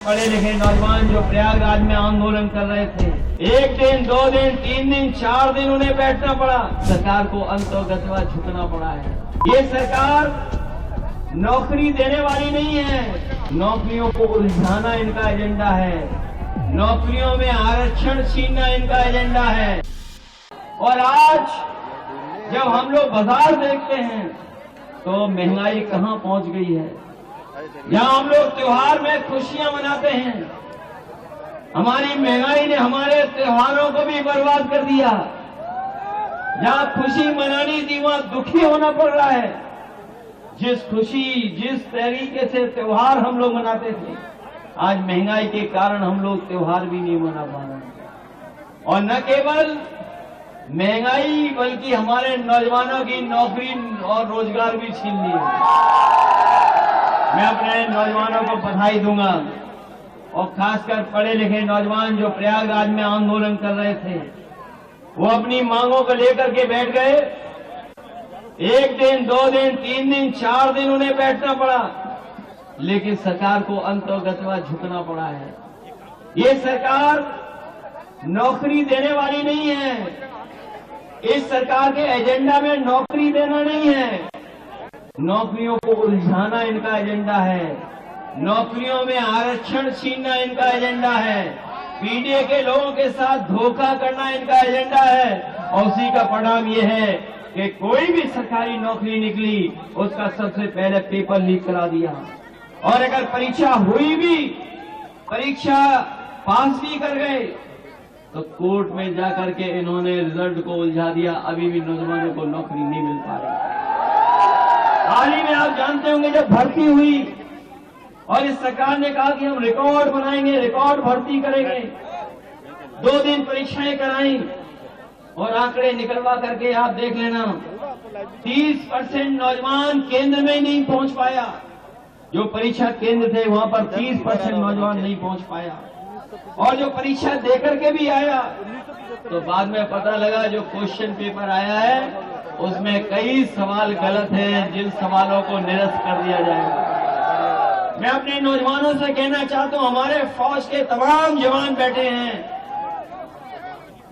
पढ़े लिखे नौजवान जो प्रयागराज में आंदोलन कर रहे थे, 1 दिन 2 दिन 3 दिन 4 दिन उन्हें बैठना पड़ा। सरकार को अंतोगतवा झुकना पड़ा है। ये सरकार नौकरी देने वाली नहीं है, नौकरियों को उलझाना इनका एजेंडा है, नौकरियों में आरक्षण छीनना इनका एजेंडा है। और आज जब हम लोग बाजार देखते हैं तो महंगाई कहां पहुंच गई है। जहां हम लोग त्योहार में खुशियां मनाते हैं, हमारी महंगाई ने हमारे त्योहारों को भी बर्बाद कर दिया। जहां खुशी मनानी थी वहां दुखी होना पड़ रहा है। जिस तरीके से त्योहार हम लोग मनाते थे, आज महंगाई के कारण हम लोग त्योहार भी नहीं मना पा रहे। और न केवल महंगाई बल्कि हमारे नौजवानों की नौकरी और रोजगार भी छीन लिए। मैं अपने नौजवानों को बधाई दूंगा और खासकर पढ़े लिखे नौजवान जो प्रयागराज में आंदोलन कर रहे थे, वो अपनी मांगों को लेकर के बैठ गए। 1 दिन 2 दिन 3 दिन 4 दिन उन्हें बैठना पड़ा, लेकिन सरकार को अंतोगतवा झुकना पड़ा है। ये सरकार नौकरी देने वाली नहीं है। इस सरकार के एजेंडा में नौकरी देना नहीं है, नौकरियों को उलझाना इनका एजेंडा है, नौकरियों में आरक्षण छीनना इनका एजेंडा है, पीडीए के लोगों के साथ धोखा करना इनका एजेंडा है। और उसी का परिणाम यह है कि कोई भी सरकारी नौकरी निकली उसका सबसे पहले पेपर लीक करा दिया। और अगर परीक्षा हुई भी, परीक्षा पास भी कर गए तो कोर्ट में जाकर के इन्होंने रिजल्ट को उलझा दिया। अभी भी नौजवानों को नौकरी नहीं मिल पा रही। हाल ही में आप जानते होंगे जब भर्ती हुई और इस सरकार ने कहा कि हम रिकॉर्ड बनाएंगे, रिकॉर्ड भर्ती करेंगे, 2 दिन परीक्षाएं कराई और आंकड़े निकलवा करके आप देख लेना, 30% नौजवान केंद्र में नहीं पहुंच पाया। जो परीक्षा केंद्र थे वहां पर 30% नौजवान नहीं पहुंच पाया। और जो परीक्षा देकर के भी आया तो बाद में पता लगा जो क्वेश्चन पेपर आया है उसमें कई सवाल गलत हैं, जिन सवालों को निरस्त कर दिया जाएगा। मैं अपने नौजवानों से कहना चाहता हूं, हमारे फौज के तमाम जवान बैठे हैं।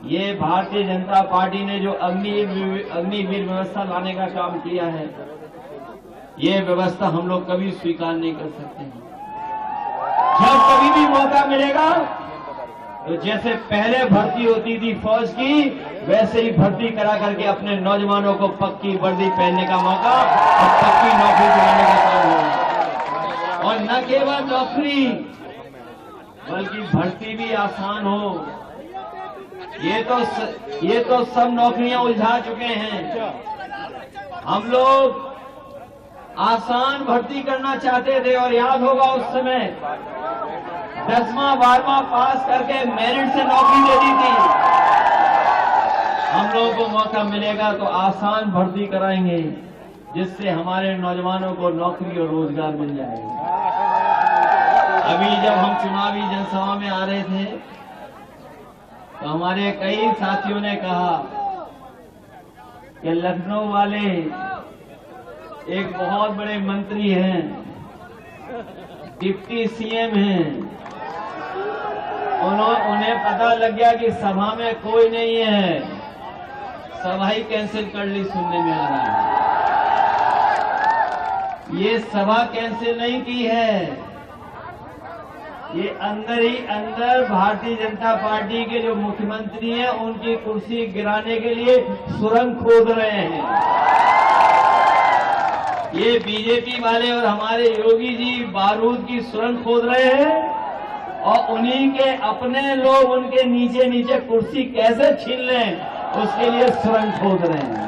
ये भारतीय जनता पार्टी ने जो अग्निवीर व्यवस्था लाने का काम किया है, ये व्यवस्था हम लोग कभी स्वीकार नहीं कर सकते। जब कभी भी मौका मिलेगा तो जैसे पहले भर्ती होती थी फौज की, वैसे ही भर्ती करा करके अपने नौजवानों को पक्की वर्दी पहनने का मौका और पक्की नौकरी दिलाने का काम हो। और न केवल नौकरी बल्कि भर्ती भी आसान हो। ये तो सब नौकरियां उलझा चुके हैं। हम लोग आसान भर्ती करना चाहते थे और याद होगा उस समय 10वां 12वां पास करके मेरिट से नौकरी दे दी थी। हम लोगों को मौका मिलेगा तो आसान भर्ती कराएंगे, जिससे हमारे नौजवानों को नौकरी और रोजगार मिल जाएगा। अभी जब हम चुनावी जनसभा में आ रहे थे तो हमारे कई साथियों ने कहा कि लखनऊ वाले एक बहुत बड़े मंत्री हैं, डिप्टी सीएम हैं, उन्हें पता लग गया कि सभा में कोई नहीं है, सभा ही कैंसिल कर ली। सुनने में आ रहा है ये सभा कैंसिल नहीं की है, ये अंदर ही अंदर भारतीय जनता पार्टी के जो मुख्यमंत्री हैं उनकी कुर्सी गिराने के लिए सुरंग खोद रहे हैं। ये बीजेपी वाले और हमारे योगी जी बारूद की सुरंग खोद रहे हैं और उन्हीं के अपने लोग उनके नीचे नीचे कुर्सी कैसे छीन लें उसके लिए सुरंग खोद रहे हैं।